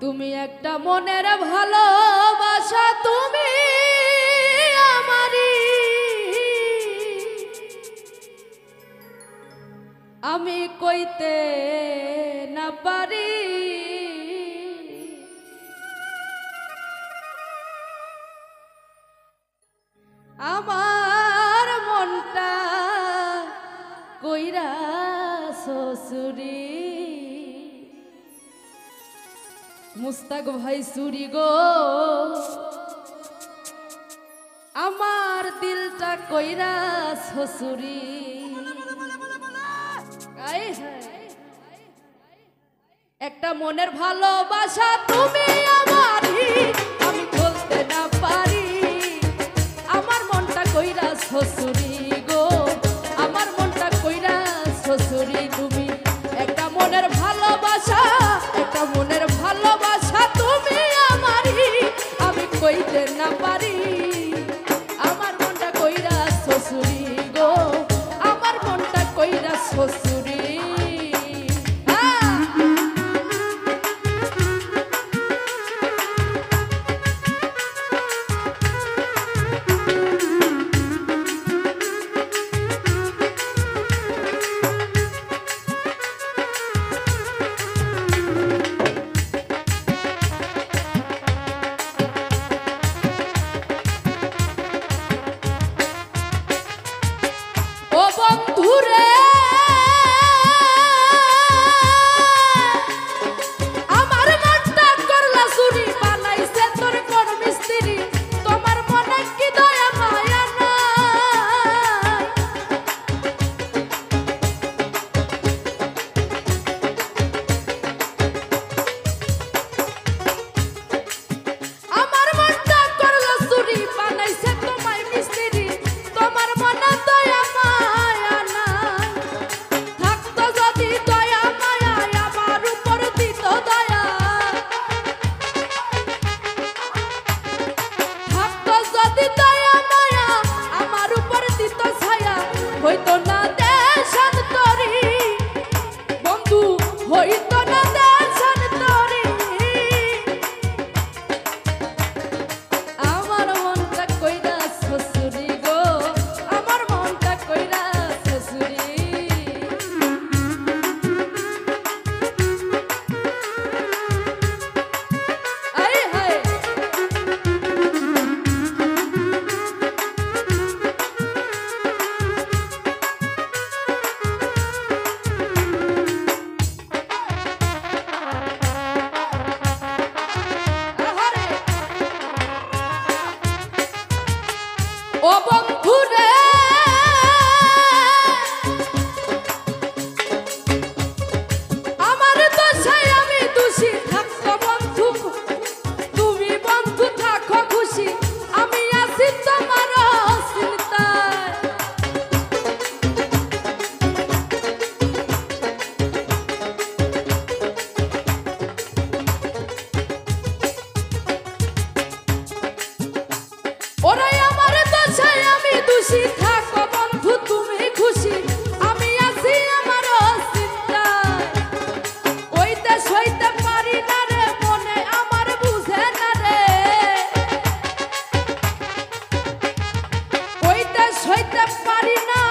তুমি একটা মনের ভালোবাসা তুমি আমারই, আমি কইতে না পারি। আমার মনটা কইরা শ্বশুরি মুস্তাক ভাই চুরি গো, আমার দিলটা কইরা শ্বশুরি। একটা মনের ভালোবাসা তুমি আমারই, আমি বলতে না পারি। আমার মনটা কইরা শ্বশুরি গো, আমার মনটা কইরা শ্বশুরি। তুমি একটা মনের ভালোবাসা, একটা মনের ভালোবাসা তুমি আমারই, আমি কইতে না পারি। আমার মনটা কইরা শ্বশুরি গো, আমার মনটা কইরা শ্বশুরি। ও বন্ধু রে, আমার দোষায় আমি দোষী, থাকতো বন্ধু তুমি বন্ধু থাকো খুশি, আমি আছি তোমার চিন্তায়। ওরে আমার দোষায় আমি দোষী, থাকো বন্ধু তুমি খুশি, আমি আছি আমার চিন্তায়। ওই দেশ হইতে পারি না রে, মনে আমার বুঝে না রে। ওই দেশ হইতে পারি না,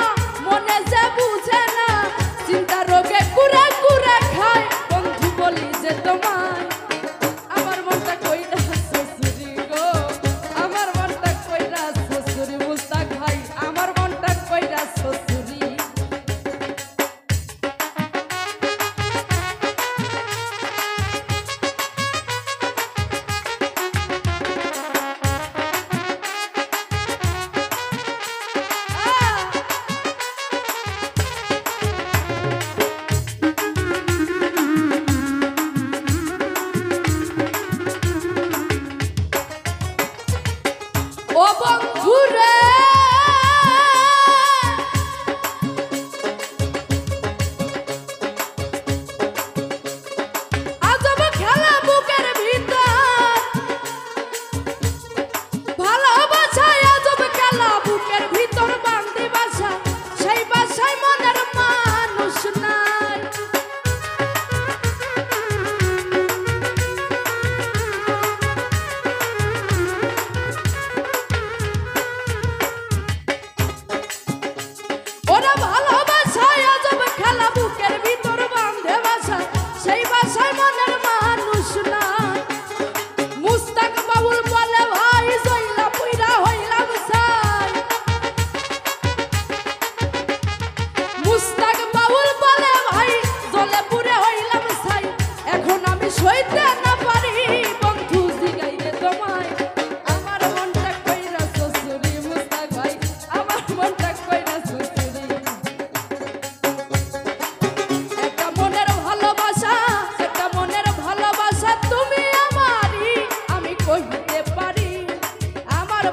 মনে যে বুঝে না। চিন্তা রোগে কুড়ে কুড়ে খায়, বন্ধু বলি যে তোমায়। আমার মনটা কইরা শ্বশুরি গো, আমার মনটা কইরা শ্বশুরি। মুস্তাক ভাই আমার মনটা কইরা শ্বশুরি।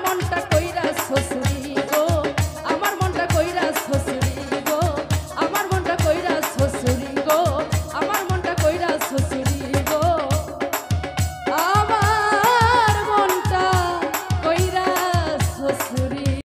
মনটা